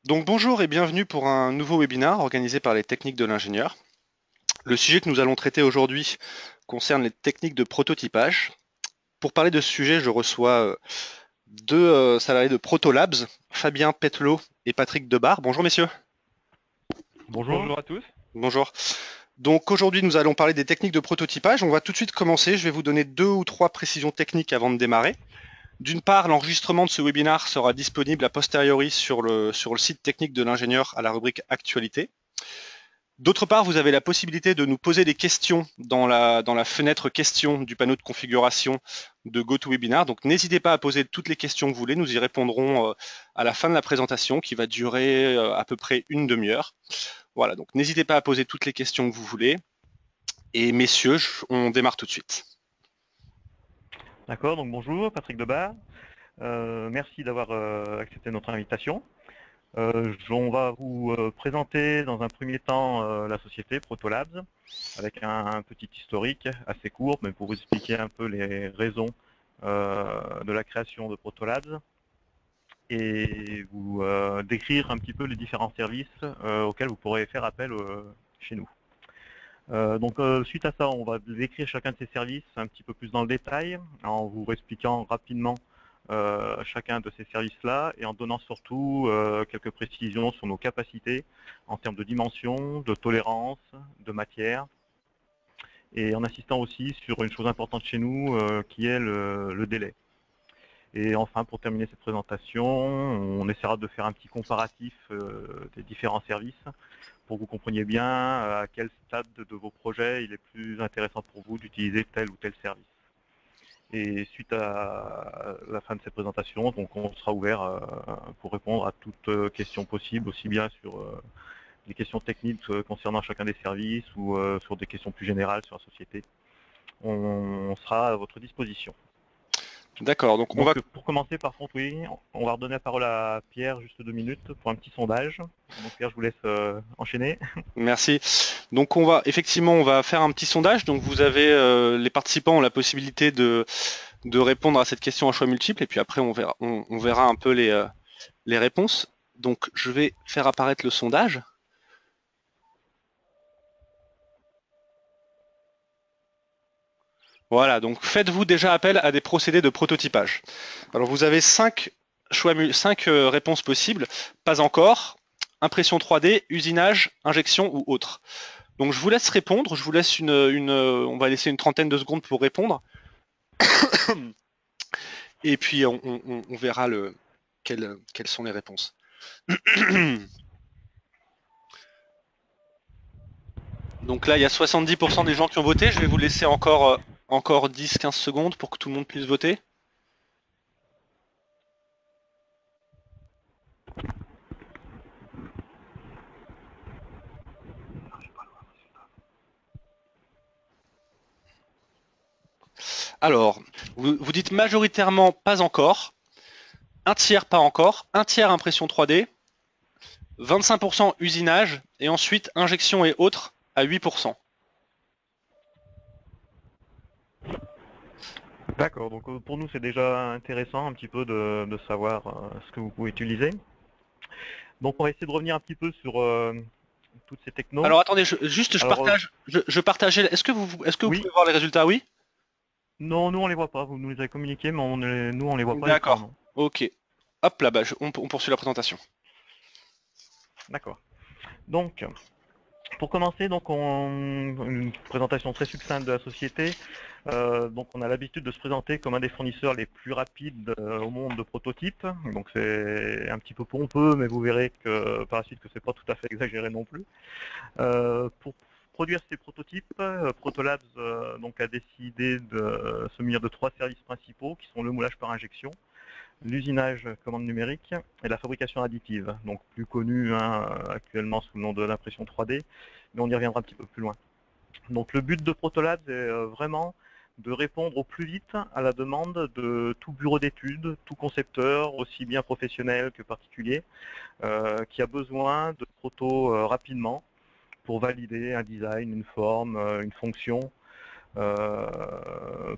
Donc bonjour et bienvenue pour un nouveau webinaire organisé par les techniques de l'ingénieur. Le sujet que nous allons traiter aujourd'hui concerne les techniques de prototypage. Pour parler de ce sujet, je reçois deux salariés de Protolabs, Fabien Petelot et Patrick Debar. Bonjour messieurs. Bonjour. Bonjour à tous. Bonjour. Donc aujourd'hui nous allons parler des techniques de prototypage. On va tout de suite commencer. Je vais vous donner 2 ou 3 précisions techniques avant de démarrer. D'une part, l'enregistrement de ce webinaire sera disponible a posteriori sur le site technique de l'ingénieur à la rubrique Actualité. D'autre part, vous avez la possibilité de nous poser des questions dans la fenêtre questions du panneau de configuration de GoToWebinar. Donc n'hésitez pas à poser toutes les questions que vous voulez. Nous y répondrons à la fin de la présentation qui va durer à peu près une demi-heure. Voilà, donc n'hésitez pas à poser toutes les questions que vous voulez. Et messieurs, on démarre tout de suite. D'accord, donc bonjour, Patrick Debar. Merci d'avoir accepté notre invitation. On va vous présenter dans un premier temps la société Protolabs avec un petit historique assez court, mais pour vous expliquer un peu les raisons de la création de Protolabs et vous décrire un petit peu les différents services auxquels vous pourrez faire appel chez nous. Suite à ça, on va décrire chacun de ces services un petit peu plus dans le détail, en vous expliquant rapidement chacun de ces services-là et en donnant surtout quelques précisions sur nos capacités en termes de dimension, de tolérance, de matière, et en insistant aussi sur une chose importante chez nous qui est le délai. Et enfin, pour terminer cette présentation, on essaiera de faire un petit comparatif des différents services pour que vous compreniez bien à quel stade de vos projets il est plus intéressant pour vous d'utiliser tel ou tel service. Et suite à la fin de cette présentation, donc on sera ouvert pour répondre à toutes questions possibles, aussi bien sur les questions techniques concernant chacun des services ou sur des questions plus générales sur la société. On sera à votre disposition. D'accord, donc pour commencer, par contre, oui, on va redonner la parole à Pierre juste 2 minutes pour un petit sondage. Donc Pierre, je vous laisse enchaîner. Merci. Donc on va faire un petit sondage. Donc vous avez les participants ont la possibilité de répondre à cette question à choix multiples et puis après on verra un peu les réponses. Donc je vais faire apparaître le sondage. Voilà, donc faites-vous déjà appel à des procédés de prototypage. Alors vous avez 5 réponses possibles. Pas encore, impression 3D, usinage, injection ou autre. Donc je vous laisse répondre, je vous laisse on va laisser une trentaine de secondes pour répondre. Et puis on verra quelles sont les réponses. Donc là, il y a 70% des gens qui ont voté. Je vais vous laisser encore 10-15 secondes pour que tout le monde puisse voter. Alors, vous dites majoritairement pas encore, un tiers pas encore, un tiers impression 3D, 25% usinage et ensuite injection et autres à 8%. D'accord, donc pour nous c'est déjà intéressant un petit peu de savoir ce que vous pouvez utiliser. Donc on va essayer de revenir un petit peu sur toutes ces technos. Alors attendez, je partageais. Est-ce que vous pouvez voir les résultats? Oui. Non, nous on les voit pas. Vous nous les avez communiqués, mais nous on les voit pas. D'accord. Ok. Hop là, on poursuit la présentation. D'accord. Donc, pour commencer, une présentation très succincte de la société. Donc, on a l'habitude de se présenter comme un des fournisseurs les plus rapides au monde de prototypes. Donc, c'est un petit peu pompeux, mais vous verrez que par la suite que c'est pas tout à fait exagéré non plus. Pour produire ces prototypes, Protolabs donc a décidé de se munir de 3 services principaux qui sont le moulage par injection, l'usinage commande numérique et la fabrication additive, donc plus connu actuellement sous le nom de l'impression 3D, mais on y reviendra un petit peu plus loin. Donc le but de Protolabs est vraiment de répondre au plus vite à la demande de tout bureau d'études, tout concepteur, aussi bien professionnel que particulier, qui a besoin de proto rapidement pour valider un design, une forme, une fonction,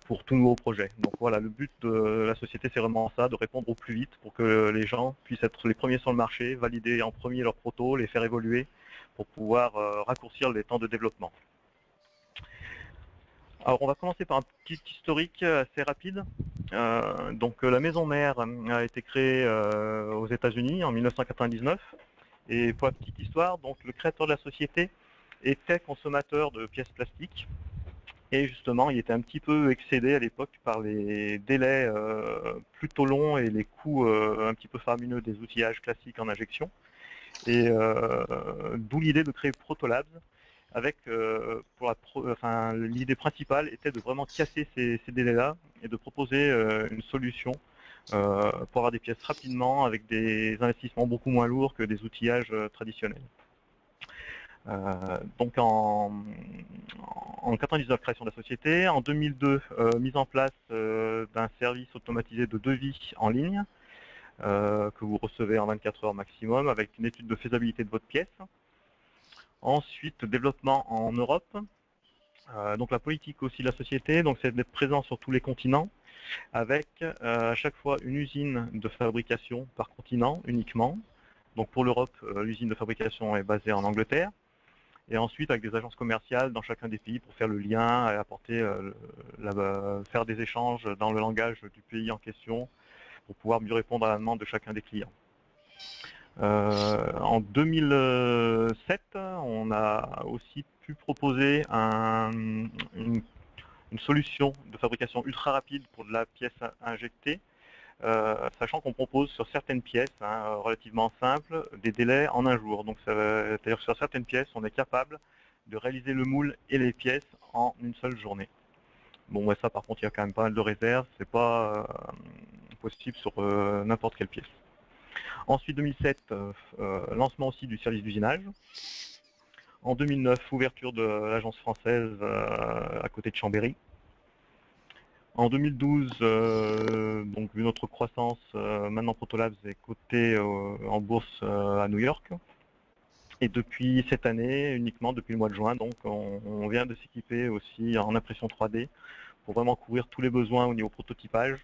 pour tout nouveau projet. Donc voilà, le but de la société, c'est vraiment ça, de répondre au plus vite pour que les gens puissent être les premiers sur le marché, valider en premier leurs protos, les faire évoluer pour pouvoir raccourcir les temps de développement. Alors on va commencer par un petit historique assez rapide. Donc la maison mère a été créée aux États-Unis en 1999. Et pour la petite histoire, donc le créateur de la société était consommateur de pièces plastiques. Et justement, il était un petit peu excédé à l'époque par les délais plutôt longs et les coûts un petit peu faramineux des outillages classiques en injection. Et d'où l'idée de créer Protolabs, avec l'idée principale était de vraiment casser ces délais-là et de proposer une solution pour avoir des pièces rapidement avec des investissements beaucoup moins lourds que des outillages traditionnels. Donc en 99, création de la société. En 2002, mise en place d'un service automatisé de devis en ligne que vous recevez en 24 heures maximum avec une étude de faisabilité de votre pièce. Ensuite, développement en Europe. Donc la politique aussi de la société, donc c'est d'être présent sur tous les continents avec à chaque fois une usine de fabrication par continent uniquement. Donc pour l'Europe, l'usine de fabrication est basée en Angleterre. Et ensuite avec des agences commerciales dans chacun des pays pour faire le lien et apporter, faire des échanges dans le langage du pays en question pour pouvoir mieux répondre à la demande de chacun des clients. En 2007, on a aussi pu proposer une solution de fabrication ultra rapide pour de la pièce injectée, sachant qu'on propose sur certaines pièces relativement simples des délais en un jour. Donc c'est-à-dire que sur certaines pièces, on est capable de réaliser le moule et les pièces en une seule journée. Bon, ouais, ça par contre, il y a quand même pas mal de réserves, c'est pas possible sur n'importe quelle pièce. Ensuite, 2007, lancement aussi du service d'usinage. En 2009, ouverture de l'agence française à côté de Chambéry. En 2012, donc vu notre croissance, maintenant Protolabs est coté en bourse à New York. Et depuis cette année, uniquement depuis le mois de juin, donc on vient de s'équiper aussi en impression 3D pour vraiment couvrir tous les besoins au niveau prototypage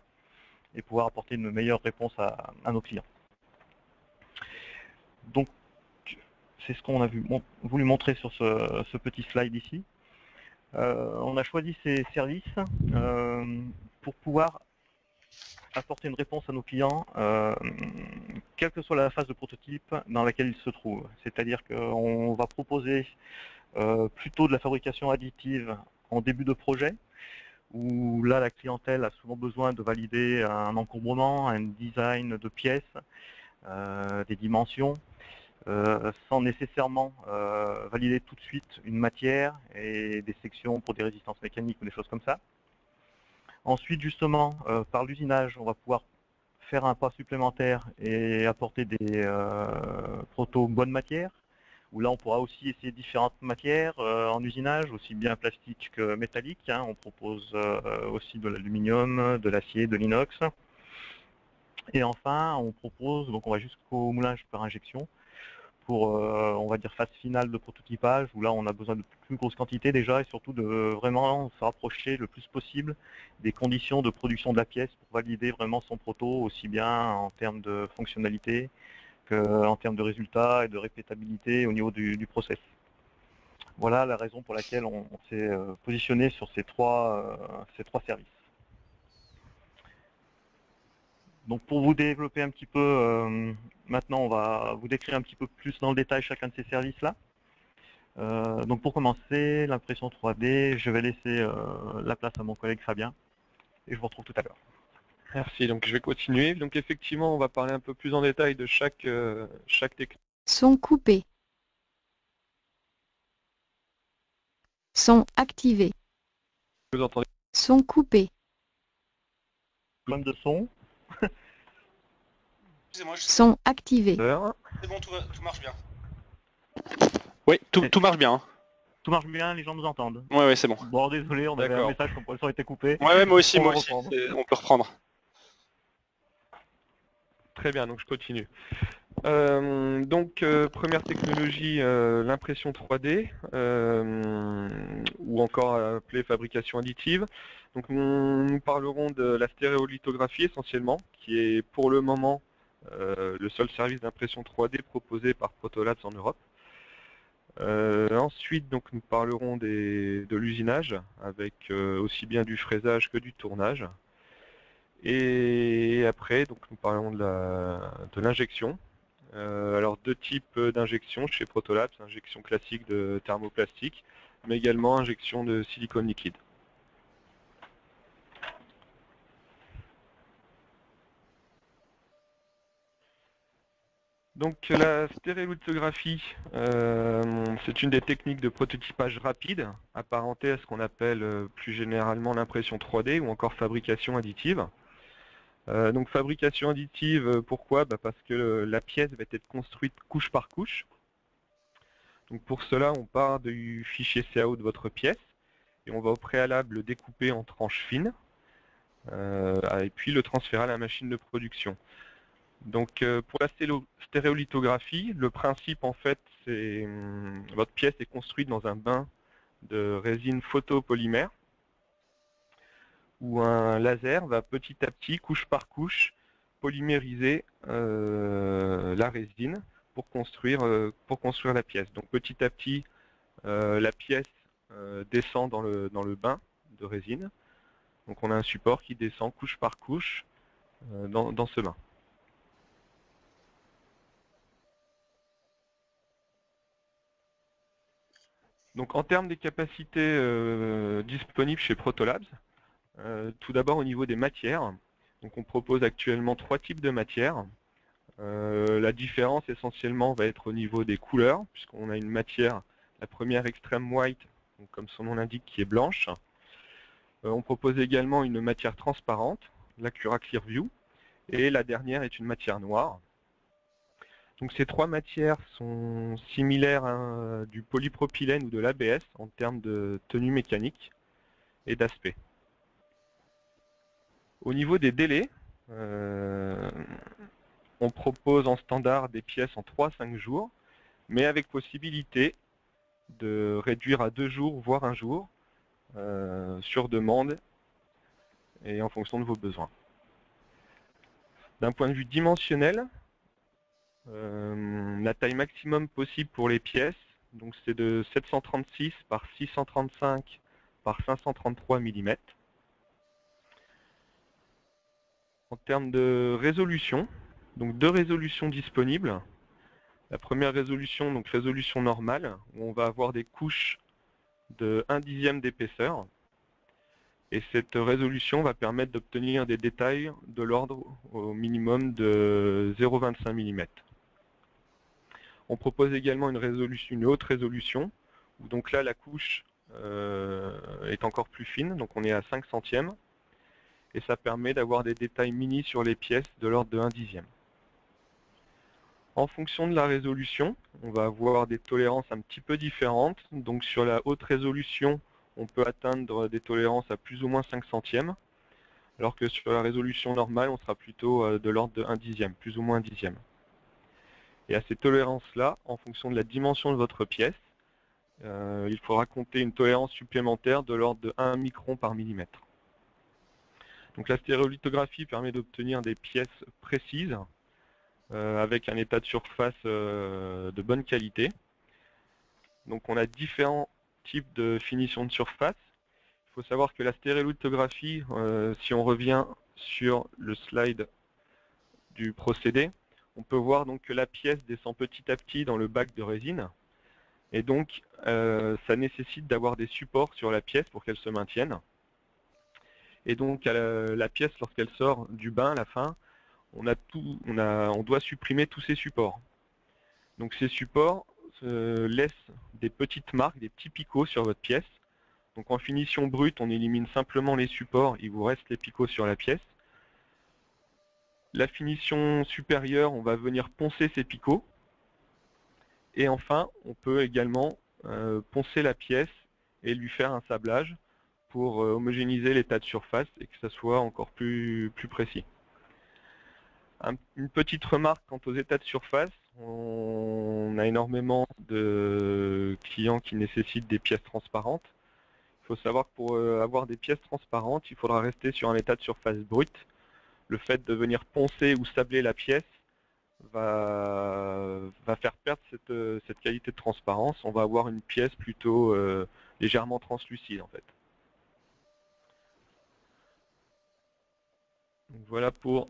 et pouvoir apporter une meilleure réponse à nos clients. Donc c'est ce qu'on a voulu montrer sur ce petit slide ici. On a choisi ces services pour pouvoir apporter une réponse à nos clients, quelle que soit la phase de prototype dans laquelle ils se trouvent. C'est-à-dire qu'on va proposer plutôt de la fabrication additive en début de projet, où là la clientèle a souvent besoin de valider un encombrement, un design de pièces, des dimensions, sans nécessairement valider tout de suite une matière et des sections pour des résistances mécaniques ou des choses comme ça. Ensuite, justement, par l'usinage, on va pouvoir faire un pas supplémentaire et apporter des protos bonne matière, où là on pourra aussi essayer différentes matières en usinage, aussi bien plastique que métallique. On propose aussi de l'aluminium, de l'acier, de l'inox. Et enfin, on propose, donc on va jusqu'au moulage par injection, pour, on va dire, phase finale de prototypage, où là on a besoin de plus grosses quantités déjà, et surtout de vraiment se rapprocher le plus possible des conditions de production de la pièce pour valider vraiment son proto, aussi bien en termes de fonctionnalité qu'en termes de résultats et de répétabilité au niveau du process. Voilà la raison pour laquelle on s'est positionné sur ces trois services. Donc pour vous développer un petit peu, maintenant on va vous décrire un petit peu plus dans le détail chacun de ces services-là. Donc pour commencer, l'impression 3D, je vais laisser la place à mon collègue Fabien et je vous retrouve tout à l'heure. Merci, donc je vais continuer. Donc effectivement, on va parler un peu plus en détail de chaque technique. Son coupé. Son activé. Vous entendez? Son coupé. Problème de son. Excusez-moi, Son activé. c'est bon, tout marche bien. Oui, tout marche bien. Tout marche bien, les gens nous entendent. Ouais, c'est bon. Bon, désolé, on avait un message comme quoi le son était coupé. Ouais, moi aussi, On on peut reprendre. Très bien, donc je continue. Première technologie, l'impression 3D, ou encore appelée fabrication additive. Donc, nous parlerons de la stéréolithographie essentiellement, qui est pour le moment le seul service d'impression 3D proposé par Protolabs en Europe. Ensuite, donc, nous parlerons de l'usinage, avec aussi bien du fraisage que du tournage. Et après, donc, nous parlerons de l'injection. Alors, deux types d'injection chez Protolabs, injection classique de thermoplastique, mais également injection de silicone liquide. Donc la stéréolithographie, c'est une des techniques de prototypage rapide, apparentée à ce qu'on appelle plus généralement l'impression 3D ou encore fabrication additive. Donc fabrication additive, pourquoi? Parce que la pièce va être construite couche par couche. Donc pour cela, on part du fichier CAO de votre pièce et on va au préalable le découper en tranches fines et puis le transférer à la machine de production. Donc pour la stéréolithographie, le principe en fait, c'est votre pièce est construite dans un bain de résine photopolymère où un laser va petit à petit, couche par couche, polymériser la résine pour construire la pièce. Donc petit à petit, la pièce descend dans le bain de résine. Donc on a un support qui descend couche par couche dans ce bain. Donc en termes des capacités disponibles chez Protolabs, tout d'abord au niveau des matières, donc on propose actuellement 3 types de matières. La différence essentiellement va être au niveau des couleurs, puisqu'on a une matière, la première Extreme White, donc comme son nom l'indique, qui est blanche. On propose également une matière transparente, la Cura Clearview, et la dernière est une matière noire. Donc ces 3 matières sont similaires à du polypropylène ou de l'ABS en termes de tenue mécanique et d'aspect. Au niveau des délais, on propose en standard des pièces en 3-5 jours, mais avec possibilité de réduire à 2 jours, voire 1 jour, sur demande et en fonction de vos besoins. D'un point de vue dimensionnel, la taille maximum possible pour les pièces, donc c'est de 736 par 635 par 533 mm. En termes de résolution, donc 2 résolutions disponibles. La première résolution, donc résolution normale, où on va avoir des couches de 1/10 d'épaisseur. Et cette résolution va permettre d'obtenir des détails de l'ordre au minimum de 0,25 mm. On propose également une haute résolution, où donc là la couche est encore plus fine, donc on est à 5 centièmes, et ça permet d'avoir des détails mini sur les pièces de l'ordre de 1/10. En fonction de la résolution, on va avoir des tolérances un petit peu différentes. Donc sur la haute résolution, on peut atteindre des tolérances à plus ou moins 5 centièmes, alors que sur la résolution normale, on sera plutôt de l'ordre de 1/10, plus ou moins 1/10. Et à ces tolérances-là, en fonction de la dimension de votre pièce, il faudra compter une tolérance supplémentaire de l'ordre de 1 micron par millimètre. Donc la stéréolithographie permet d'obtenir des pièces précises, avec un état de surface de bonne qualité. Donc on a différents types de finition de surface. Il faut savoir que la stéréolithographie, si on revient sur le slide du procédé, on peut voir donc que la pièce descend petit à petit dans le bac de résine. Et donc ça nécessite d'avoir des supports sur la pièce pour qu'elle se maintienne. Et donc la pièce, lorsqu'elle sort du bain à la fin, on doit supprimer tous ces supports. Donc ces supports laissent des petites marques, des petits picots sur votre pièce. Donc en finition brute, on élimine simplement les supports, il vous reste les picots sur la pièce. La finition supérieure, on va venir poncer ces picots. Et enfin, on peut également poncer la pièce et lui faire un sablage pour homogénéiser l'état de surface et que ça soit encore plus précis. Une petite remarque quant aux états de surface. On a énormément de clients qui nécessitent des pièces transparentes. Il faut savoir que pour avoir des pièces transparentes, il faudra rester sur un état de surface brut. Le fait de venir poncer ou sabler la pièce va faire perdre cette qualité de transparence. On va avoir une pièce plutôt légèrement translucide en fait. Donc voilà pour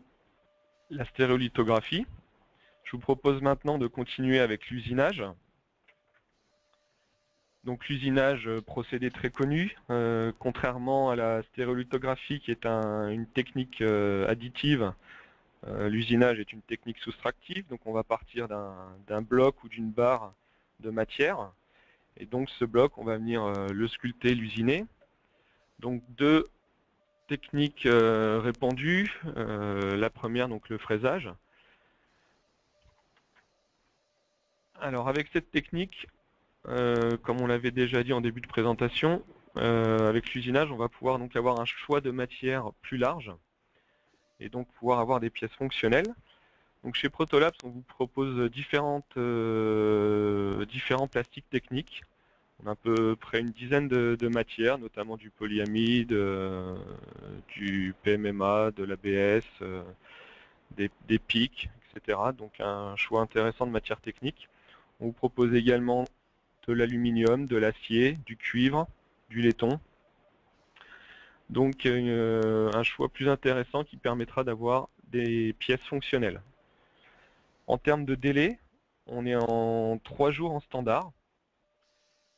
la stéréolithographie. Je vous propose maintenant de continuer avec l'usinage. Donc l'usinage, procédé très connu, contrairement à la stéréolithographie qui est une technique additive, l'usinage est une technique soustractive, donc on va partir d'un bloc ou d'une barre de matière, et donc ce bloc on va venir le sculpter, l'usiner. Donc deux techniques répandues, la première donc le fraisage. Alors avec cette technique, comme on l'avait déjà dit en début de présentation, avec l'usinage, on va pouvoir donc avoir un choix de matière plus large et donc pouvoir avoir des pièces fonctionnelles. Donc chez Protolabs, on vous propose différents plastiques techniques. On a à peu près une dizaine de matières, notamment du polyamide, du PMMA, de l'ABS, des PIC, etc. Donc un choix intéressant de matières techniques. On vous propose également de l'aluminium, de l'acier, du cuivre, du laiton. Donc un choix plus intéressant qui permettra d'avoir des pièces fonctionnelles. En termes de délai, on est en 3 jours en standard,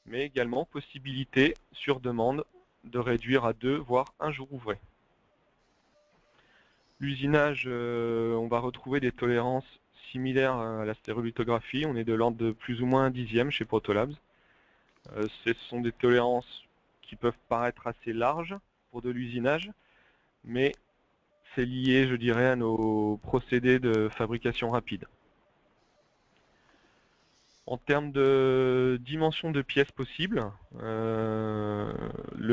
mais également possibilité sur demande de réduire à 2 voire 1 jour ouvré. L'usinage, on va retrouver des tolérances similaires à la stéréolithographie. On est de l'ordre de plus ou moins 1/10 chez Protolabs. Ce sont des tolérances qui peuvent paraître assez larges pour de l'usinage, mais c'est lié, je dirais, à nos procédés de fabrication rapide. En termes de dimension de pièces possibles, le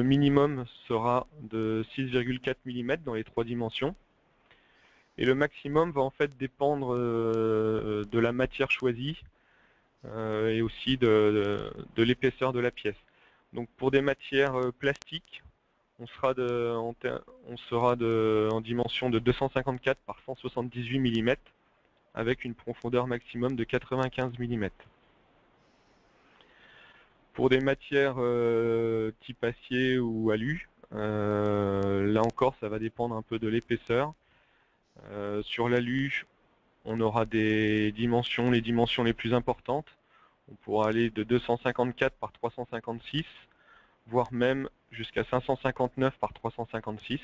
minimum sera de 6,4 mm dans les 3 dimensions. Et le maximum va en fait dépendre de la matière choisie et aussi de l'épaisseur de la pièce. Donc pour des matières plastiques, on sera en dimension de 254 par 178 mm avec une profondeur maximum de 95 mm. Pour des matières type acier ou alu, là encore ça va dépendre un peu de l'épaisseur. Sur l'alu, on aura les dimensions les plus importantes. On pourra aller de 254 par 356, voire même jusqu'à 559 par 356.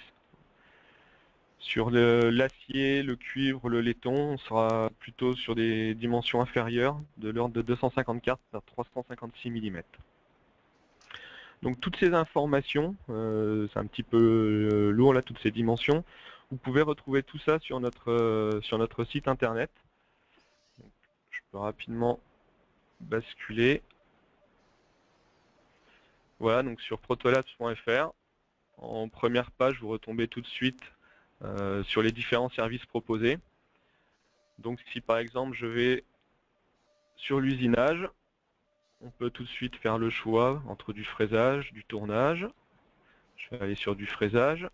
Sur l'acier, le cuivre, le laiton, on sera plutôt sur des dimensions inférieures, de l'ordre de 254 par 356 mm. Donc toutes ces informations, c'est un petit peu lourd là, toutes ces dimensions. Vous pouvez retrouver tout ça sur notre site internet. Donc, je peux rapidement basculer. Voilà, donc sur protolabs.fr. En première page, vous retombez tout de suite sur les différents services proposés. Donc si par exemple je vais sur l'usinage, on peut tout de suite faire le choix entre du fraisage, du tournage. Je vais aller sur du fraisage.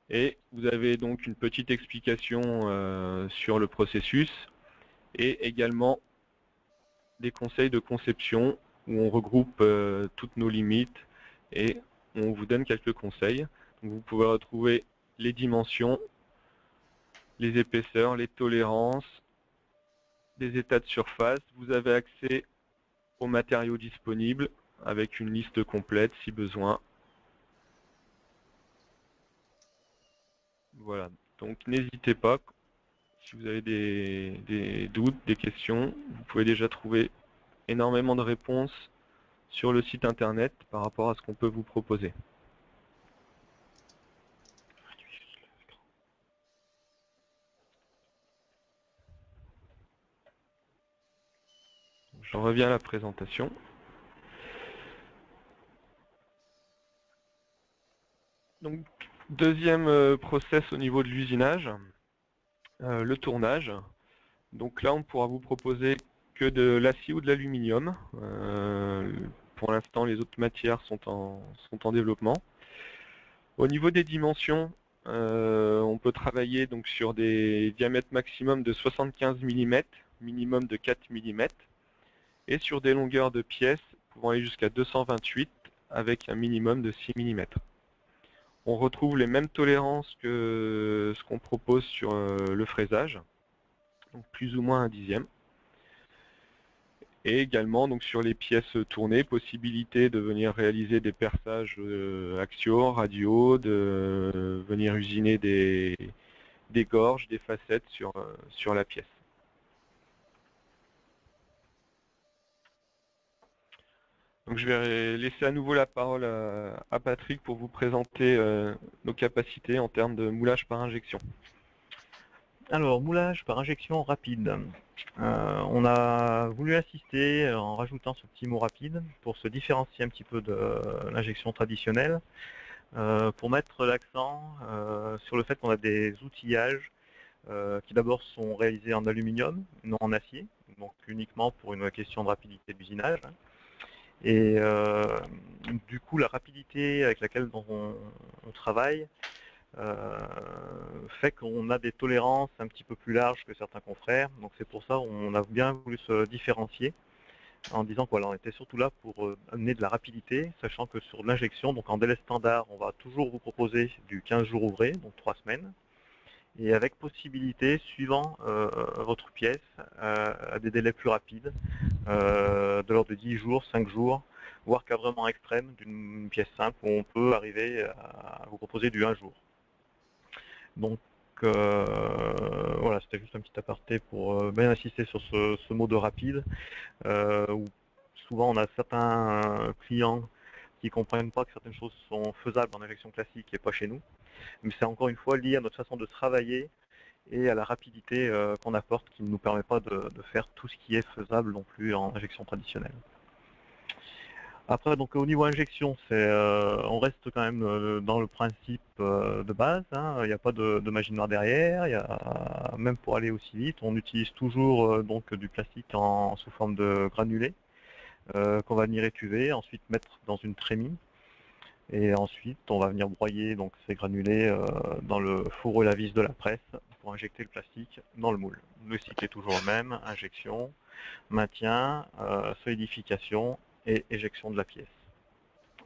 Et vous avez donc une petite explication sur le processus et également des conseils de conception où on regroupe toutes nos limites et on vous donne quelques conseils. Donc vous pouvez retrouver les dimensions, les épaisseurs, les tolérances, des états de surface. Vous avez accès aux matériaux disponibles avec une liste complète si besoin. Voilà, donc n'hésitez pas, si vous avez des doutes, des questions, vous pouvez déjà trouver énormément de réponses sur le site internet par rapport à ce qu'on peut vous proposer. Je reviens à la présentation. Donc, deuxième process au niveau de l'usinage. Le tournage. Donc là, on pourra vous proposer que de l'acier ou de l'aluminium. Pour l'instant, les autres matières sont en développement. Au niveau des dimensions, on peut travailler donc sur des diamètres maximum de 75 mm, minimum de 4 mm, et sur des longueurs de pièces pouvant aller jusqu'à 228 avec un minimum de 6 mm. On retrouve les mêmes tolérances que ce qu'on propose sur le fraisage, donc plus ou moins un dixième. Et également donc sur les pièces tournées, possibilité de venir réaliser des perçages axiaux, radiaux, de venir usiner des gorges, des facettes sur la pièce. Donc je vais laisser à nouveau la parole à Patrick pour vous présenter nos capacités en termes de moulage par injection. Alors, moulage par injection rapide. On a voulu insister en rajoutant ce petit mot rapide pour se différencier un petit peu de l'injection traditionnelle, pour mettre l'accent sur le fait qu'on a des outillages qui d'abord sont réalisés en aluminium, non en acier, donc uniquement pour une question de rapidité d'usinage. Et du coup, la rapidité avec laquelle on travaille fait qu'on a des tolérances un petit peu plus larges que certains confrères. Donc c'est pour ça qu'on a bien voulu se différencier en disant qu'on était surtout là pour amener de la rapidité, sachant que sur l'injection, donc en délai standard, on va toujours vous proposer du 15 jours ouvrés, donc 3 semaines, et avec possibilité, suivant votre pièce, à des délais plus rapides, de l'ordre de 10 jours, 5 jours, voire cas vraiment extrême d'une pièce simple où on peut arriver à vous proposer du 1 jour. Donc voilà, c'était juste un petit aparté pour bien insister sur ce mot de rapide, où souvent on a certains clients qui ne comprennent pas que certaines choses sont faisables en injection classique et pas chez nous. Mais c'est encore une fois lié à notre façon de travailler et à la rapidité qu'on apporte qui ne nous permet pas de faire tout ce qui est faisable non plus en injection traditionnelle. Après, donc au niveau injection, on reste quand même dans le principe de base, hein. Il n'y a pas de magie noire derrière. Même pour aller aussi vite, on utilise toujours donc du plastique sous forme de granulés qu'on va venir étuver, ensuite mettre dans une trémie. Et ensuite, on va venir broyer donc, ces granulés dans le four à la vis de la presse pour injecter le plastique dans le moule. Le cycle est toujours le même, injection, maintien, solidification et éjection de la pièce.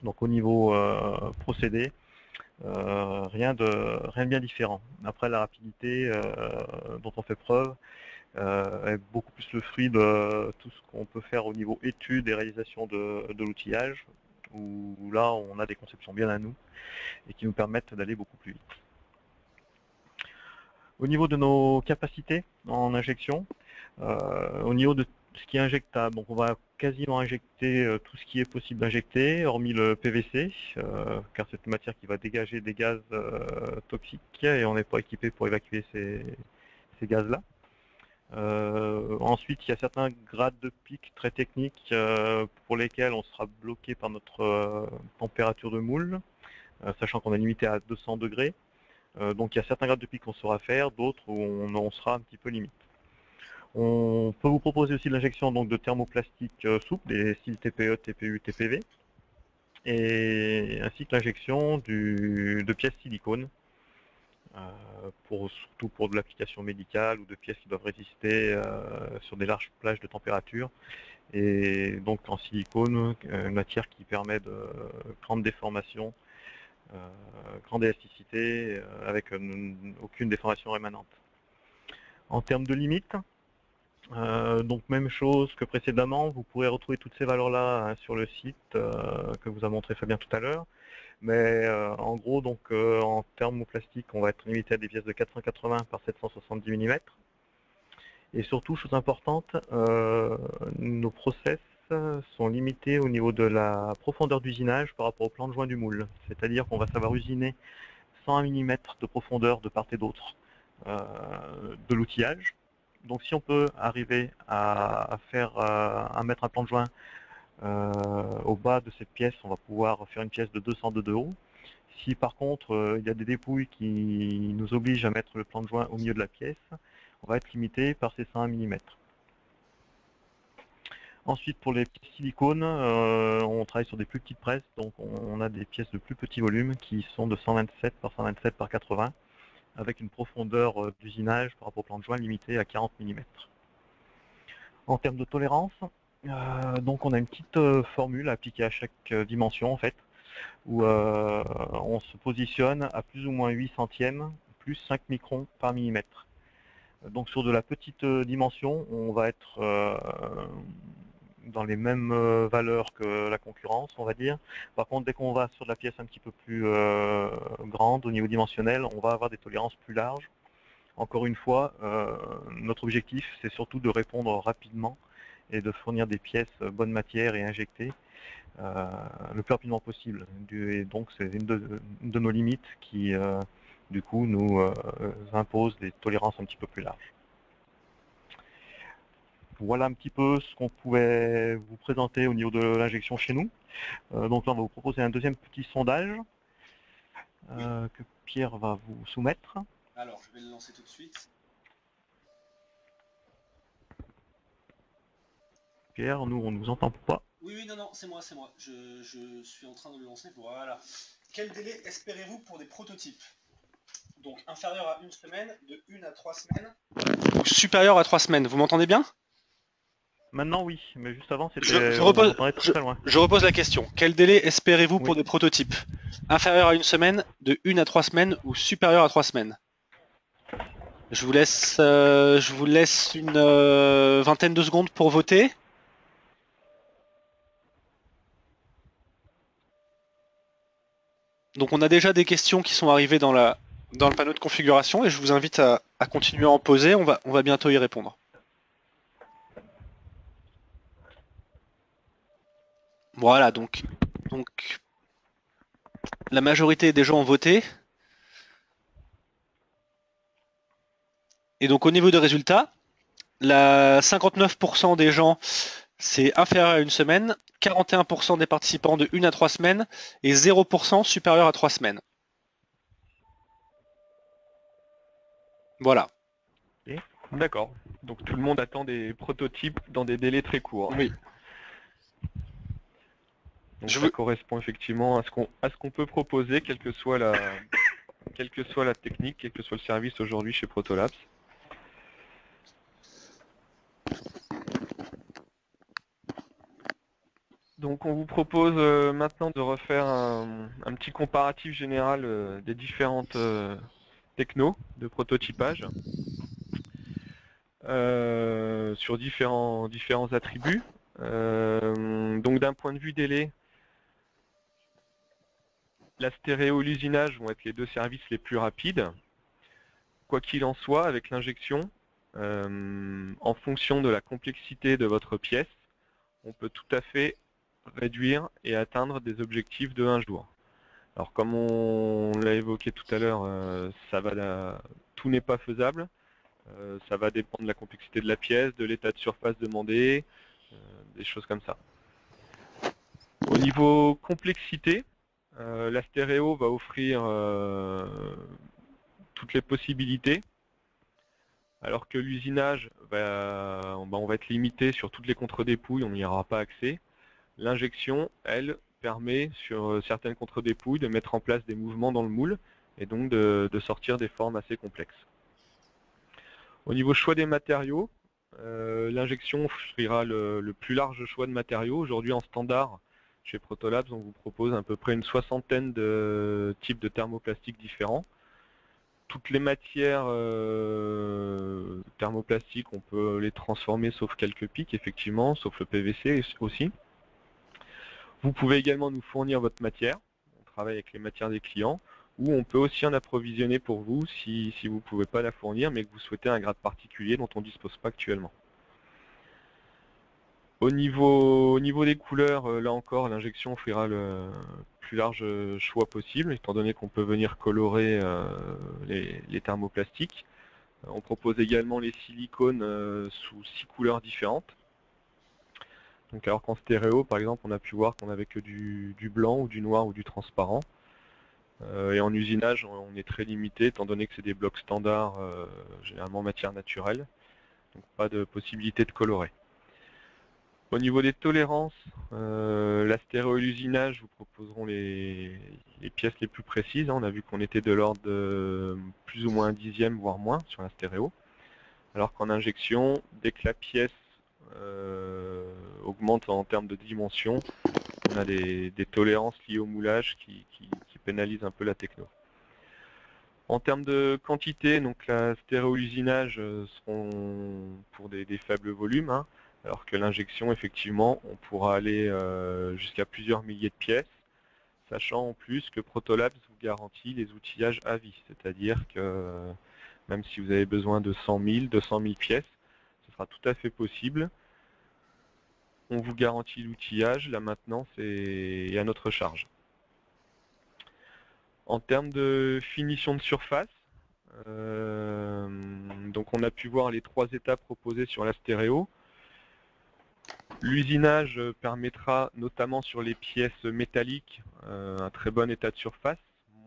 Donc au niveau procédé, rien de bien différent. Après, la rapidité dont on fait preuve est beaucoup plus le fruit de tout ce qu'on peut faire au niveau étude et réalisation de l'outillage, où là on a des conceptions bien à nous et qui nous permettent d'aller beaucoup plus vite. Au niveau de nos capacités en injection, au niveau de ce qui est injectable, donc on va quasiment injecter tout ce qui est possible d'injecter, hormis le PVC, car c'est une matière qui va dégager des gaz toxiques et on n'est pas équipé pour évacuer ces gaz-là. Ensuite, il y a certains grades de pic très techniques pour lesquels on sera bloqué par notre température de moule, sachant qu'on est limité à 200 degrés. Donc il y a certains grades de pic qu'on saura faire, d'autres où on sera un petit peu limite. On peut vous proposer aussi l'injection de thermoplastiques souples, des styles TPE, TPU, TPV, et ainsi que l'injection de pièces silicone, surtout pour de l'application médicale ou de pièces qui doivent résister sur des larges plages de température. Et donc en silicone, une matière qui permet de grande déformation, grande élasticité, avec aucune déformation rémanente. En termes de limites, donc même chose que précédemment, vous pourrez retrouver toutes ces valeurs-là sur le site que vous a montré Fabien tout à l'heure. Mais en gros, donc en thermoplastique, on va être limité à des pièces de 480 par 770 mm. Et surtout, chose importante, nos process sont limités au niveau de la profondeur d'usinage par rapport au plan de joint du moule. C'est-à-dire qu'on va savoir usiner 101 mm de profondeur de part et d'autre de l'outillage. Donc si on peut arriver à mettre un plan de joint au bas de cette pièce, on va pouvoir faire une pièce de 202 de haut. Si par contre il y a des dépouilles qui nous obligent à mettre le plan de joint au milieu de la pièce, on va être limité par ces 101 mm. Ensuite, pour les pièces silicone, on travaille sur des plus petites presses, donc on a des pièces de plus petit volume qui sont de 127 par 127 par 80, avec une profondeur d'usinage par rapport au plan de joint limitée à 40 mm. En termes de tolérance, donc on a une petite formule appliquée à chaque dimension en fait, où on se positionne à plus ou moins 8 centièmes plus 5 microns par millimètre. Donc sur de la petite dimension, on va être dans les mêmes valeurs que la concurrence, on va dire. Par contre, dès qu'on va sur de la pièce un petit peu plus grande au niveau dimensionnel, on va avoir des tolérances plus larges. Encore une fois, notre objectif, c'est surtout de répondre rapidement et de fournir des pièces bonne matière et injectées le plus rapidement possible. Et donc, c'est une de nos limites qui, du coup, nous impose des tolérances un petit peu plus larges. Voilà un petit peu ce qu'on pouvait vous présenter au niveau de l'injection chez nous. Donc là, on va vous proposer un deuxième petit sondage que Pierre va vous soumettre. Alors, je vais le lancer tout de suite. Pierre, nous, on ne nous entend pas. Oui, non, c'est moi. Je suis en train de le lancer. Voilà. Quel délai espérez-vous pour des prototypes? Donc, inférieur à une semaine, de 1 à 3 semaines. Ou supérieur à 3 semaines. Vous m'entendez bien? Maintenant, oui, mais juste avant, c'était. Je Très loin. je repose la question. Quel délai espérez-vous pour des prototypes? Inférieur à une semaine, de 1 à 3 semaines ou supérieur à 3 semaines? Je vous laisse une vingtaine de secondes pour voter. Donc on a déjà des questions qui sont arrivées dans le panneau de configuration et je vous invite à continuer à en poser. On va bientôt y répondre. Voilà, donc la majorité des gens ont voté. Et donc au niveau des résultats, 59% des gens, c'est inférieur à une semaine, 41% des participants de 1 à 3 semaines et 0% supérieur à 3 semaines. Voilà. D'accord. Donc tout le monde attend des prototypes dans des délais très courts. Oui. Donc ça correspond effectivement à ce qu'on peut proposer, quelle que soit la technique, quel que soit le service aujourd'hui chez Protolabs. Donc on vous propose maintenant de refaire un petit comparatif général des différentes technos de prototypage sur différents attributs. Donc d'un point de vue délai, la stéréo et l'usinage vont être les deux services les plus rapides. Quoi qu'il en soit, avec l'injection, en fonction de la complexité de votre pièce, on peut tout à fait réduire et atteindre des objectifs de 1 jour. Alors comme on l'a évoqué tout à l'heure, tout n'est pas faisable. Ça va dépendre de la complexité de la pièce, de l'état de surface demandé, des choses comme ça. Au niveau complexité, la stéréo va offrir toutes les possibilités, alors que l'usinage, on va être limité sur toutes les contre-dépouilles, on n'y aura pas accès. L'injection, elle, permet sur certaines contre-dépouilles de mettre en place des mouvements dans le moule et donc de sortir des formes assez complexes. Au niveau choix des matériaux, l'injection offrira le plus large choix de matériaux. Aujourd'hui en standard, chez Protolabs, on vous propose à peu près une soixantaine de types de thermoplastiques différents. Toutes les matières thermoplastiques, on peut les transformer sauf quelques pics, effectivement, sauf le PVC aussi. Vous pouvez également nous fournir votre matière. On travaille avec les matières des clients. Ou on peut aussi en approvisionner pour vous si vous ne pouvez pas la fournir, mais que vous souhaitez un grade particulier dont on ne dispose pas actuellement. Au niveau des couleurs, là encore, l'injection offrira le plus large choix possible, étant donné qu'on peut venir colorer les thermoplastiques. On propose également les silicones sous 6 couleurs différentes. Donc alors qu'en stéréo, par exemple, on a pu voir qu'on n'avait que du blanc ou du noir ou du transparent. Et en usinage, on est très limité, étant donné que c'est des blocs standards, généralement matière naturelle, donc pas de possibilité de colorer. Au niveau des tolérances, la stéréo et l'usinage vous proposeront les pièces les plus précises. On a vu qu'on était de l'ordre de plus ou moins un dixième, voire moins, sur la stéréo. Alors qu'en injection, dès que la pièce augmente en termes de dimension, on a des tolérances liées au moulage qui pénalisent un peu la techno. En termes de quantité, donc la stéréo-usinage seront pour des faibles volumes, hein, alors que l'injection, effectivement, on pourra aller jusqu'à plusieurs milliers de pièces, sachant en plus que Protolabs vous garantit les outillages à vie, c'est-à-dire que même si vous avez besoin de 100 000, 200 000 pièces, ce sera tout à fait possible. On vous garantit l'outillage, la maintenance est à notre charge. En termes de finition de surface, donc on a pu voir les 3 étapes proposées sur la stéréo. L'usinage permettra notamment sur les pièces métalliques un très bon état de surface,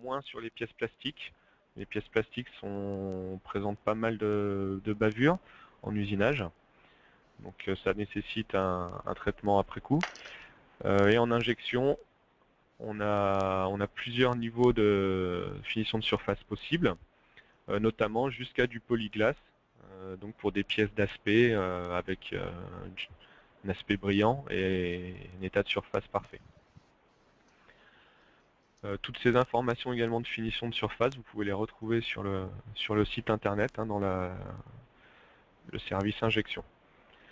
moins sur les pièces plastiques. Les pièces plastiques présentent pas mal de bavures en usinage, donc ça nécessite un traitement après coup. Et en injection, on a plusieurs niveaux de finition de surface possibles, notamment jusqu'à du polyglace, donc pour des pièces d'aspect avec un aspect brillant et un état de surface parfait. Toutes ces informations également de finition de surface, vous pouvez les retrouver sur le site internet, hein, dans le service injection.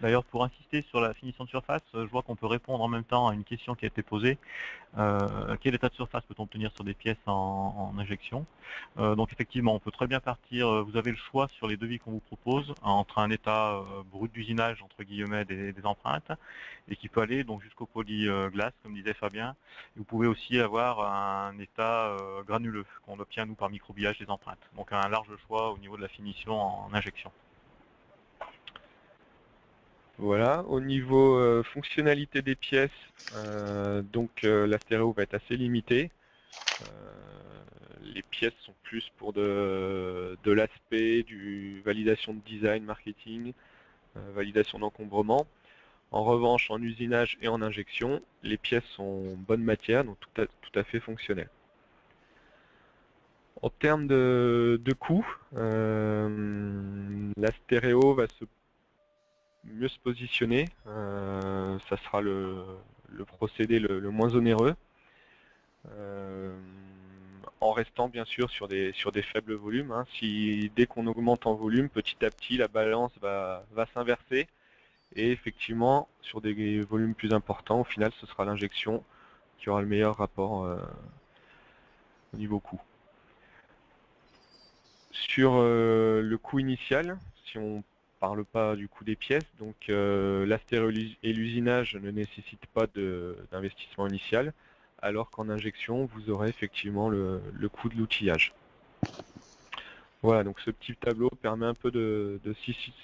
D'ailleurs, pour insister sur la finition de surface, je vois qu'on peut répondre en même temps à une question qui a été posée. Quel état de surface peut-on obtenir sur des pièces en injection? Donc effectivement, on peut très bien partir, vous avez le choix sur les devis qu'on vous propose, entre un état brut d'usinage, entre guillemets, des empreintes, et qui peut aller donc jusqu'au polyglace, comme disait Fabien. Et vous pouvez aussi avoir un état granuleux, qu'on obtient nous par microbillage des empreintes. Donc un large choix au niveau de la finition en injection. Voilà, au niveau fonctionnalité des pièces, la stéréo va être assez limitée. Les pièces sont plus pour de l'aspect, du validation de design, marketing, validation d'encombrement. En revanche, en usinage et en injection, les pièces sont bonne matière, donc tout à fait fonctionnelles. En termes de coût, la stéréo va mieux se positionner. Ça sera le procédé le moins onéreux, en restant bien sûr sur des faibles volumes, hein. Si dès qu'on augmente en volume, petit à petit la balance va s'inverser, et effectivement sur des volumes plus importants, au final ce sera l'injection qui aura le meilleur rapport au niveau coût. Sur le coût initial, si on parle pas du coût des pièces, donc la stéréo et l'usinage ne nécessitent pas d'investissement initial, alors qu'en injection, vous aurez effectivement le coût de l'outillage. Voilà, donc ce petit tableau permet un peu de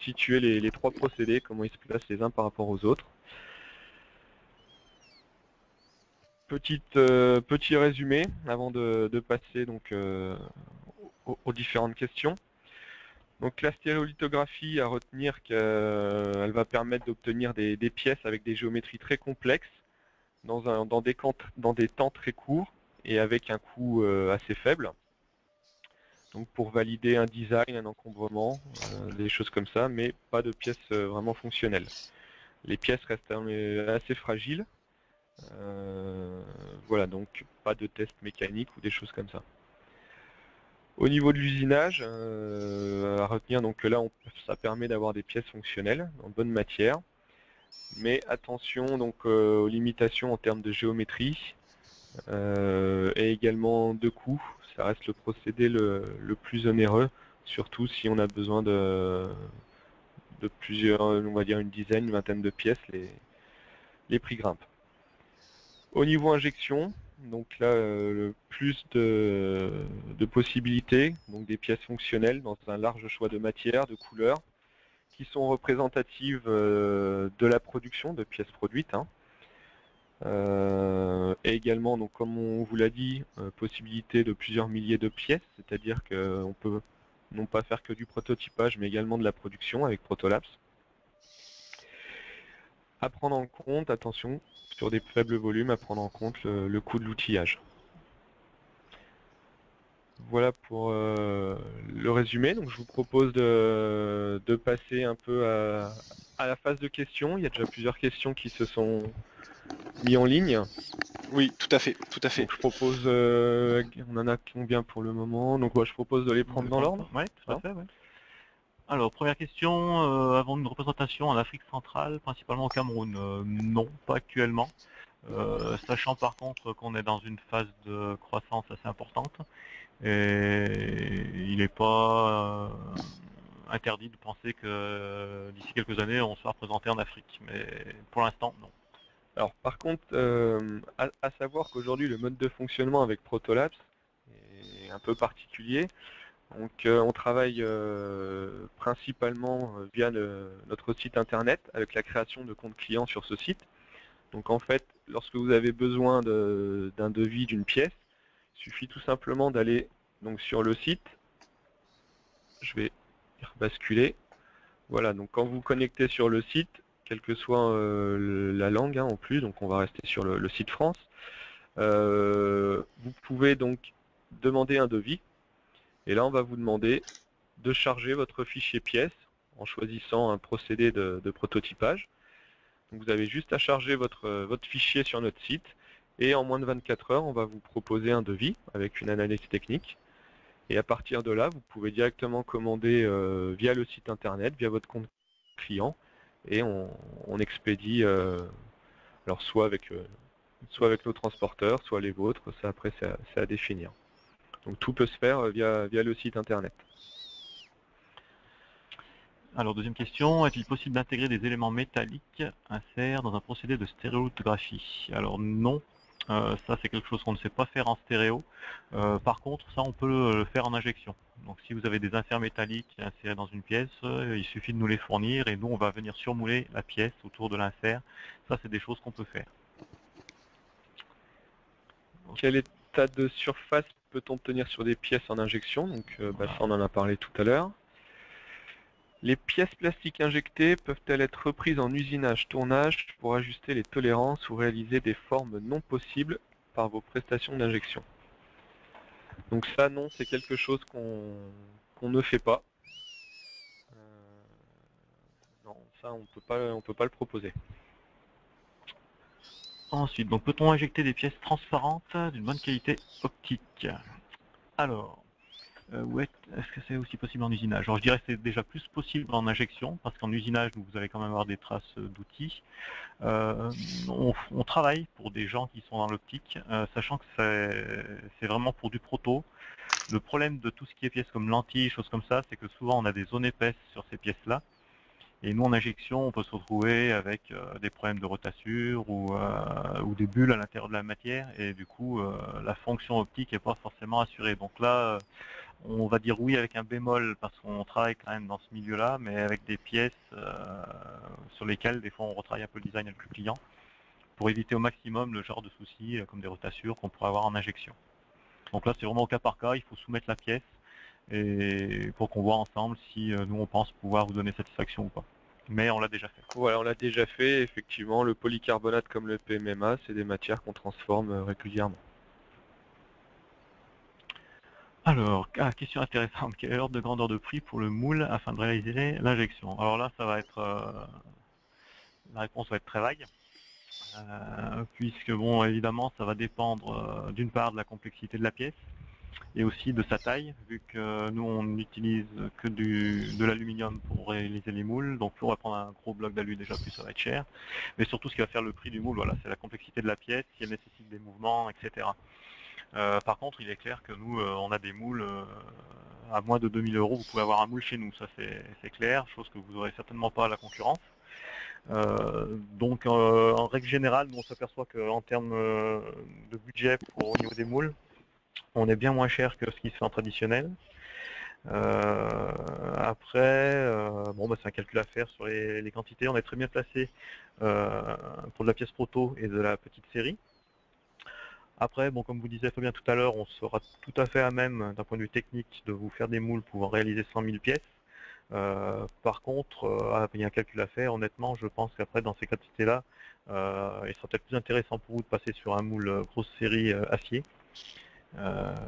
situer les 3 procédés, comment ils se placent les uns par rapport aux autres. Petit résumé avant de passer donc aux différentes questions. Donc la stéréolithographie, à retenir qu'elle va permettre d'obtenir des pièces avec des géométries très complexes dans des temps très courts et avec un coût assez faible. Donc pour valider un design, un encombrement, des choses comme ça, mais pas de pièces vraiment fonctionnelles. Les pièces restent assez fragiles. Voilà, donc pas de tests mécaniques ou des choses comme ça. Au niveau de l'usinage, à retenir donc que là ça permet d'avoir des pièces fonctionnelles en bonne matière, mais attention donc aux limitations en termes de géométrie et également de coût. Ça reste le procédé le plus onéreux, surtout si on a besoin de plusieurs, on va dire une dizaine, une vingtaine de pièces, les prix grimpent. Au niveau injection, donc là, plus de possibilités, donc des pièces fonctionnelles dans un large choix de matières, de couleurs, qui sont représentatives de la production de pièces produites, hein. Et également, donc, comme on vous l'a dit, possibilité de plusieurs milliers de pièces, c'est-à-dire qu'on peut non pas faire que du prototypage, mais également de la production avec Protolabs. À prendre en compte, attention, sur des faibles volumes, à prendre en compte le coût de l'outillage. Voilà pour le résumé. Donc je vous propose de passer un peu à la phase de questions. Il y a déjà plusieurs questions qui se sont mises en ligne. Oui, tout à fait, tout à fait. Donc je propose, on en a combien pour le moment? Donc je propose de les prendre dans l'ordre. Oui, tout à fait. Ouais. Alors, première question, avons-nous une représentation en Afrique centrale, principalement au Cameroun? Non, pas actuellement. Sachant par contre qu'on est dans une phase de croissance assez importante, et il n'est pas interdit de penser que d'ici quelques années, on sera représenté en Afrique. Mais pour l'instant, non. Alors par contre, à savoir qu'aujourd'hui le mode de fonctionnement avec Protolabs est un peu particulier. Donc on travaille principalement via notre site internet avec la création de comptes clients sur ce site. Donc en fait, lorsque vous avez besoin d'un devis d'une pièce, il suffit tout simplement d'aller donc sur le site. Je vais basculer. Voilà, donc quand vous vous connectez sur le site, quelle que soit la langue en plus, donc on va rester sur le site France, vous pouvez donc demander un devis. Et là, on va vous demander de charger votre fichier pièce en choisissant un procédé de prototypage. Donc vous avez juste à charger votre fichier sur notre site et en moins de 24 heures, on va vous proposer un devis avec une analyse technique. Et à partir de là, vous pouvez directement commander via le site internet, via votre compte client, et on expédie, alors soit avec nos transporteurs, soit les vôtres, ça après c'est à définir. Donc tout peut se faire via le site internet. Alors, deuxième question, est-il possible d'intégrer des éléments métalliques inserts dans un procédé de stéréolithographie? Alors non, ça c'est quelque chose qu'on ne sait pas faire en stéréo. Par contre, ça on peut le faire en injection. Donc si vous avez des inserts métalliques insérés dans une pièce, il suffit de nous les fournir et nous on va venir surmouler la pièce autour de l'insert. Ça c'est des choses qu'on peut faire. Quel état de surface peut-on obtenir sur des pièces en injection? Donc ça on en a parlé tout à l'heure. Les pièces plastiques injectées peuvent-elles être reprises en usinage, tournage pour ajuster les tolérances ou réaliser des formes non possibles par vos prestations d'injection? Donc ça non, c'est quelque chose qu'on ne fait pas. Non, ça on peut pas le proposer. Ensuite, donc peut-on injecter des pièces transparentes d'une bonne qualité optique? Alors, est-ce que c'est aussi possible en usinage? Alors je dirais que c'est déjà plus possible en injection, parce qu'en usinage, vous allez quand même avoir des traces d'outils. On travaille pour des gens qui sont dans l'optique, sachant que c'est vraiment pour du proto. Le problème de tout ce qui est pièces comme lentilles, choses comme ça, c'est que souvent on a des zones épaisses sur ces pièces-là. Et nous, en injection, on peut se retrouver avec des problèmes de rotature ou des bulles à l'intérieur de la matière. Et du coup, la fonction optique n'est pas forcément assurée. Donc là, on va dire oui avec un bémol parce qu'on travaille quand même dans ce milieu-là, mais avec des pièces sur lesquelles des fois on retravaille un peu le design avec le client pour éviter au maximum le genre de soucis comme des rotatures qu'on pourrait avoir en injection. Donc là, c'est vraiment au cas par cas, il faut soumettre la pièce et pour qu'on voit ensemble si nous on pense pouvoir vous donner satisfaction ou pas. Mais on l'a déjà fait. Voilà, on l'a déjà fait, effectivement, le polycarbonate comme le PMMA, c'est des matières qu'on transforme régulièrement. Alors, question intéressante, quelle est l'ordre de grandeur de prix pour le moule afin de réaliser l'injection? Alors là, ça va être la réponse va être très vague, puisque bon, évidemment, ça va dépendre d'une part de la complexité de la pièce, et aussi de sa taille, vu que nous on n'utilise que de l'aluminium pour réaliser les moules, donc plus on va prendre un gros bloc d'alu, déjà plus ça va être cher, mais surtout ce qui va faire le prix du moule, voilà, c'est la complexité de la pièce, si elle nécessite des mouvements, etc. Par contre, il est clair que nous, on a des moules à moins de 2000 €, vous pouvez avoir un moule chez nous, ça c'est clair, chose que vous n'aurez certainement pas à la concurrence. Donc en règle générale, nous on s'aperçoit qu'en termes de budget au niveau des moules, on est bien moins cher que ce qui se fait en traditionnel. Après, bon, bah, c'est un calcul à faire sur les quantités. On est très bien placé pour de la pièce proto et de la petite série. Après, bon, comme vous disait Fabien tout à l'heure, on sera tout à fait à même, d'un point de vue technique, de vous faire des moules pouvant réaliser 100 000 pièces. Par contre, il y a un calcul à faire. Honnêtement, je pense qu'après, dans ces quantités-là, il sera peut-être plus intéressant pour vous de passer sur un moule grosse série acier,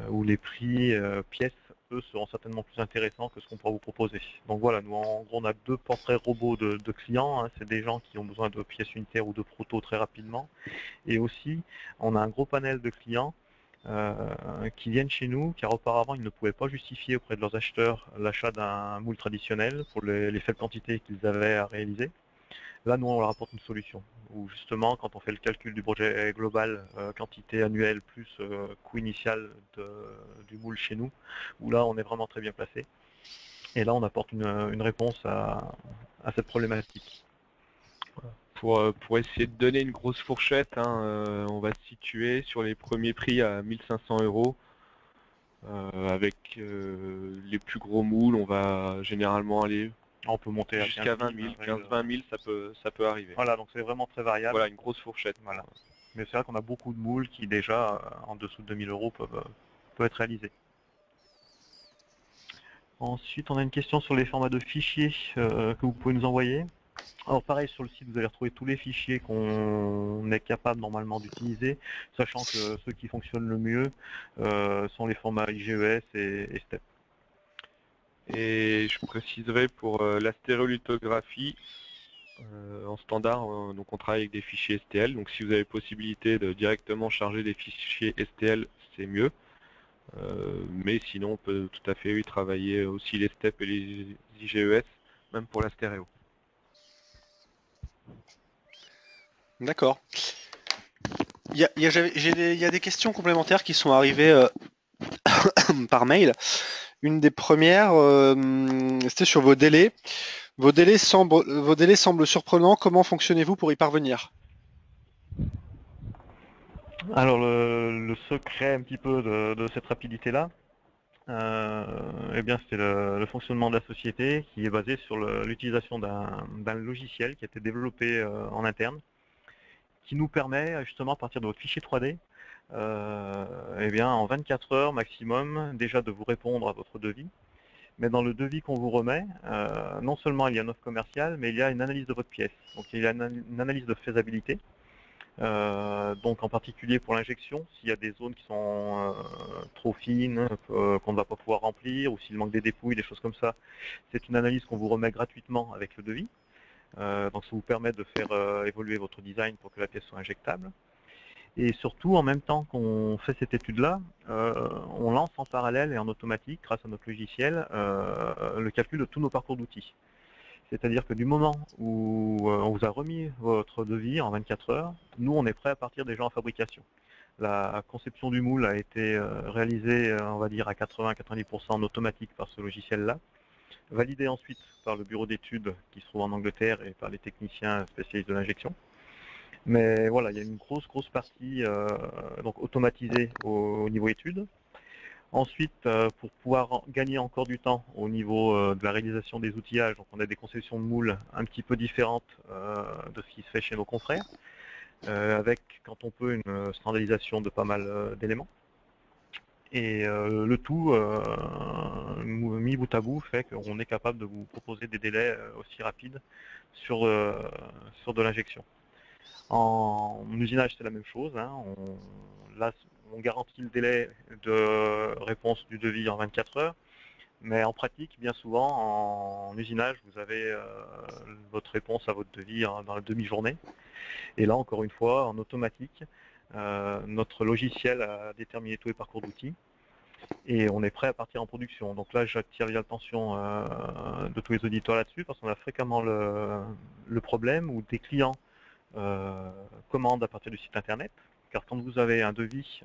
où les prix pièces, eux, seront certainement plus intéressants que ce qu'on pourra vous proposer. Donc voilà, nous en gros, on a deux portraits robots de clients, hein. C'est des gens qui ont besoin de pièces unitaires ou de proto très rapidement. Et aussi, on a un gros panel de clients qui viennent chez nous, car auparavant ils ne pouvaient pas justifier auprès de leurs acheteurs l'achat d'un moule traditionnel pour les faibles quantités qu'ils avaient à réaliser. Là, nous, on leur apporte une solution, où justement, quand on fait le calcul du projet global, quantité annuelle plus coût initial du moule chez nous, où là, on est vraiment très bien placé. Et là, on apporte une réponse à cette problématique. Pour essayer de donner une grosse fourchette, hein, on va se situer sur les premiers prix à 1500 euros. Avec les plus gros moules, on va généralement aller On peut monter jusqu'à 20 000, 15-20 000, ça peut arriver. Voilà, donc c'est vraiment très variable. Voilà, une grosse fourchette. Voilà. Mais c'est vrai qu'on a beaucoup de moules qui déjà, en dessous de 2000 euros, peuvent être réalisés. Ensuite, on a une question sur les formats de fichiers que vous pouvez nous envoyer. Alors pareil, sur le site, vous allez retrouver tous les fichiers qu'on est capable normalement d'utiliser, sachant que ceux qui fonctionnent le mieux sont les formats IGES et STEP. Et je préciserai pour la stéréolithographie, en standard, donc on travaille avec des fichiers STL, donc si vous avez possibilité de directement charger des fichiers STL, c'est mieux. Mais sinon, on peut tout à fait travailler aussi les STEP et les IGES, même pour la stéréo. D'accord. Il y a des questions complémentaires qui sont arrivées par mail. Une des premières, c'était sur vos délais. Vos délais semblent surprenants. Comment fonctionnez-vous pour y parvenir? Alors le secret un petit peu de cette rapidité-là, eh bien c'est le fonctionnement de la société qui est basé sur l'utilisation d'un logiciel qui a été développé en interne, qui nous permet justement à partir de votre fichier 3D, eh bien en 24 heures maximum déjà de vous répondre à votre devis. Mais dans le devis qu'on vous remet, non seulement il y a une offre commerciale, mais il y a une analyse de votre pièce. Donc il y a une analyse de faisabilité. Donc en particulier pour l'injection, s'il y a des zones qui sont trop fines, qu'on ne va pas pouvoir remplir, ou s'il manque des dépouilles, des choses comme ça, c'est une analyse qu'on vous remet gratuitement avec le devis. Donc ça vous permet de faire évoluer votre design pour que la pièce soit injectable. Et surtout, en même temps qu'on fait cette étude-là, on lance en parallèle et en automatique, grâce à notre logiciel, le calcul de tous nos parcours d'outils. C'est-à-dire que du moment où on vous a remis votre devis en 24 heures, nous on est prêt à partir déjà en fabrication. La conception du moule a été réalisée, on va dire, à 80-90% en automatique par ce logiciel-là, validée ensuite par le bureau d'études qui se trouve en Angleterre et par les techniciens spécialistes de l'injection. Mais voilà, il y a une grosse partie donc automatisée au niveau études. Ensuite, pour pouvoir gagner encore du temps au niveau de la réalisation des outillages, donc on a des conceptions de moules un petit peu différentes de ce qui se fait chez nos confrères, avec, quand on peut, une standardisation de pas mal d'éléments. Et le tout, mis bout à bout, fait qu'on est capable de vous proposer des délais aussi rapides sur de l'injection. En usinage, c'est la même chose, hein. Là, on garantit le délai de réponse du devis en 24 heures, mais en pratique, bien souvent, en usinage, vous avez votre réponse à votre devis dans la demi-journée. Et là, encore une fois, en automatique, notre logiciel a déterminé tous les parcours d'outils et on est prêt à partir en production. Donc là, j'attire l'attention de tous les auditeurs là-dessus parce qu'on a fréquemment le problème où des clients commande à partir du site internet, car quand vous avez un devis,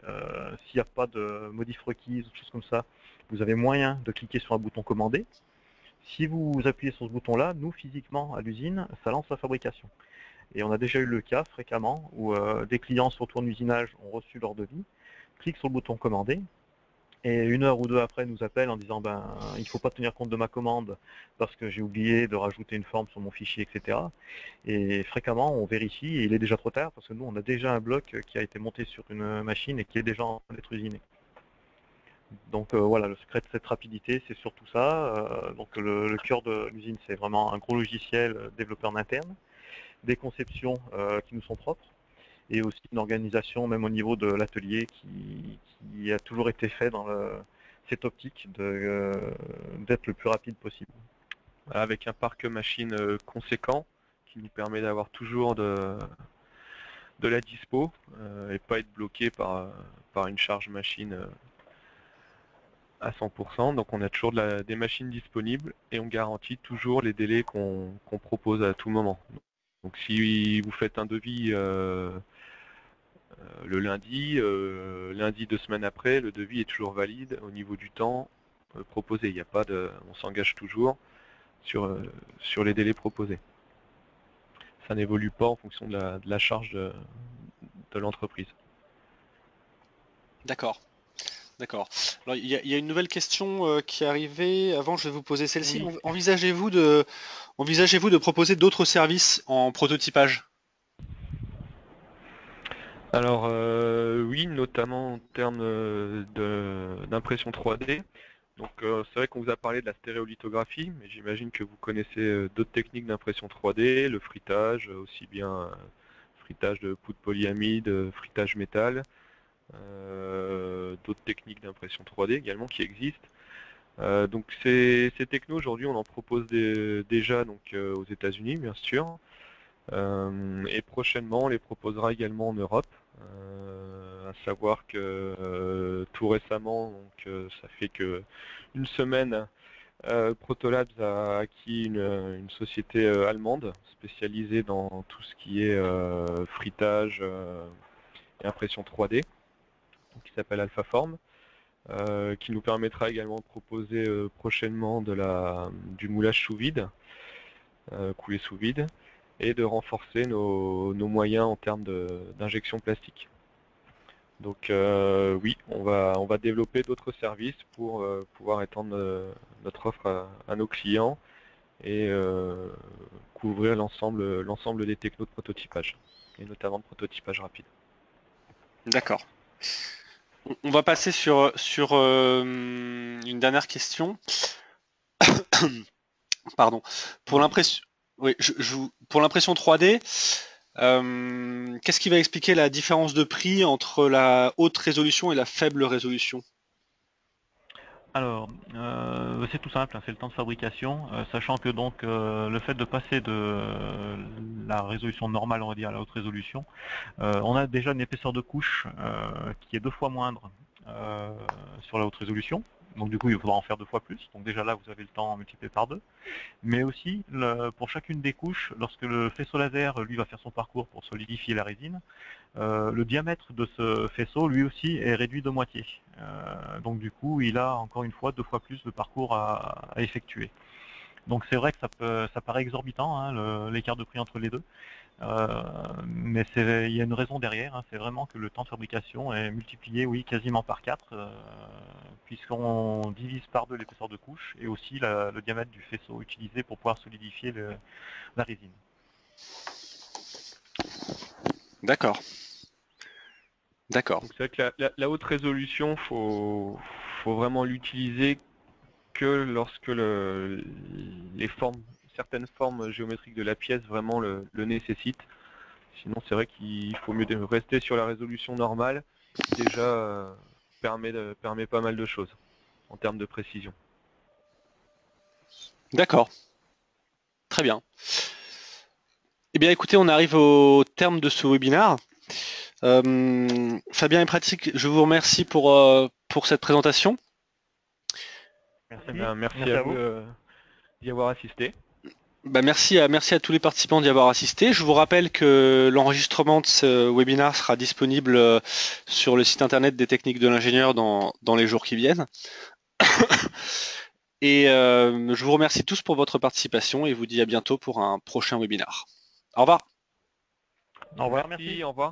s'il n'y a pas de modif requise ou choses comme ça, vous avez moyen de cliquer sur un bouton commander. Si vous appuyez sur ce bouton-là, nous physiquement à l'usine, ça lance la fabrication. Et on a déjà eu le cas fréquemment où des clients sur retour d'usinage ont reçu leur devis, cliquent sur le bouton commander, Et 1 heure ou 2 après, nous appelle en disant il faut pas tenir compte de ma commande parce que j'ai oublié de rajouter une forme sur mon fichier, etc. Et fréquemment, on vérifie et il est déjà trop tard parce que nous, on a déjà un bloc qui a été monté sur une machine et qui est déjà en train d'être usiné. Donc voilà, le secret de cette rapidité, c'est surtout ça. Donc le cœur de l'usine, c'est vraiment un gros logiciel développé en interne, des conceptions qui nous sont propres, et aussi une organisation, même au niveau de l'atelier, qui a toujours été fait dans cette optique d'être le plus rapide possible. Avec un parc machine conséquent qui nous permet d'avoir toujours de la dispo et pas être bloqué par une charge machine à 100%. Donc on a toujours des machines disponibles et on garantit toujours les délais qu'on propose à tout moment. Donc si vous faites un devis le lundi, lundi 2 semaines après, le devis est toujours valide au niveau du temps proposé. Il n'y a pas on s'engage toujours sur les délais proposés. Ça n'évolue pas en fonction de la charge de l'entreprise. D'accord. D'accord. Alors, il y a une nouvelle question qui est arrivée. Avant, je vais vous poser celle-ci. Oui. Envisagez-vous de proposer d'autres services en prototypage? Alors oui, notamment en termes d'impression 3D. Donc c'est vrai qu'on vous a parlé de la stéréolithographie, mais j'imagine que vous connaissez d'autres techniques d'impression 3D, le frittage, aussi bien frittage de poudre polyamide, frittage métal, d'autres techniques d'impression 3D également qui existent. Donc ces technos aujourd'hui on en propose déjà donc, aux États-Unis bien sûr, et prochainement on les proposera également en Europe. À savoir que tout récemment, donc ça fait que une semaine, Protolabs a acquis une société allemande spécialisée dans tout ce qui est frittage et impression 3D, qui s'appelle Alphaform, qui nous permettra également de proposer prochainement du moulage sous vide, coulé sous vide, et de renforcer nos moyens en termes d'injection plastique. Donc oui, on va développer d'autres services pour pouvoir étendre notre offre à nos clients et couvrir l'ensemble des technos de prototypage, et notamment de prototypage rapide. D'accord. On va passer sur une dernière question. Pardon. Pour l'impression, oui, pour l'impression 3D, qu'est-ce qui va expliquer la différence de prix entre la haute résolution et la faible résolution? Alors, c'est tout simple, hein, c'est le temps de fabrication, sachant que donc le fait de passer de la résolution normale, on va dire, à la haute résolution, on a déjà une épaisseur de couche qui est 2 fois moindre sur la haute résolution. Donc du coup, il faudra en faire 2 fois plus. Donc déjà là, vous avez le temps multiplié par 2. Mais aussi, pour chacune des couches, lorsque le faisceau laser, lui, va faire son parcours pour solidifier la résine, le diamètre de ce faisceau, lui aussi, est réduit de moitié. Donc du coup, il a encore une fois 2 fois plus de parcours à effectuer. Donc c'est vrai que ça paraît exorbitant, hein, l'écart de prix entre les deux. Mais il y a une raison derrière, hein, c'est vraiment que le temps de fabrication est multiplié, oui, quasiment par 4, puisqu'on divise par 2 l'épaisseur de couche et aussi le diamètre du faisceau utilisé pour pouvoir solidifier la résine. D'accord. D'accord. Donc c'est vrai que la haute résolution, faut vraiment l'utiliser que lorsque certaines formes géométriques de la pièce vraiment le nécessitent. Sinon c'est vrai qu'il faut mieux rester sur la résolution normale, qui déjà permet pas mal de choses en termes de précision. D'accord. Très bien. Eh bien, écoutez, on arrive au terme de ce webinaire. Fabien et Pratique, je vous remercie pour cette présentation. Merci à vous d'y avoir assisté. Merci à tous les participants d'y avoir assisté. Je vous rappelle que l'enregistrement de ce webinaire sera disponible sur le site internet des techniques de l'ingénieur dans les jours qui viennent. Et je vous remercie tous pour votre participation et vous dis à bientôt pour un prochain webinaire. Au revoir. Au revoir, merci. Au revoir.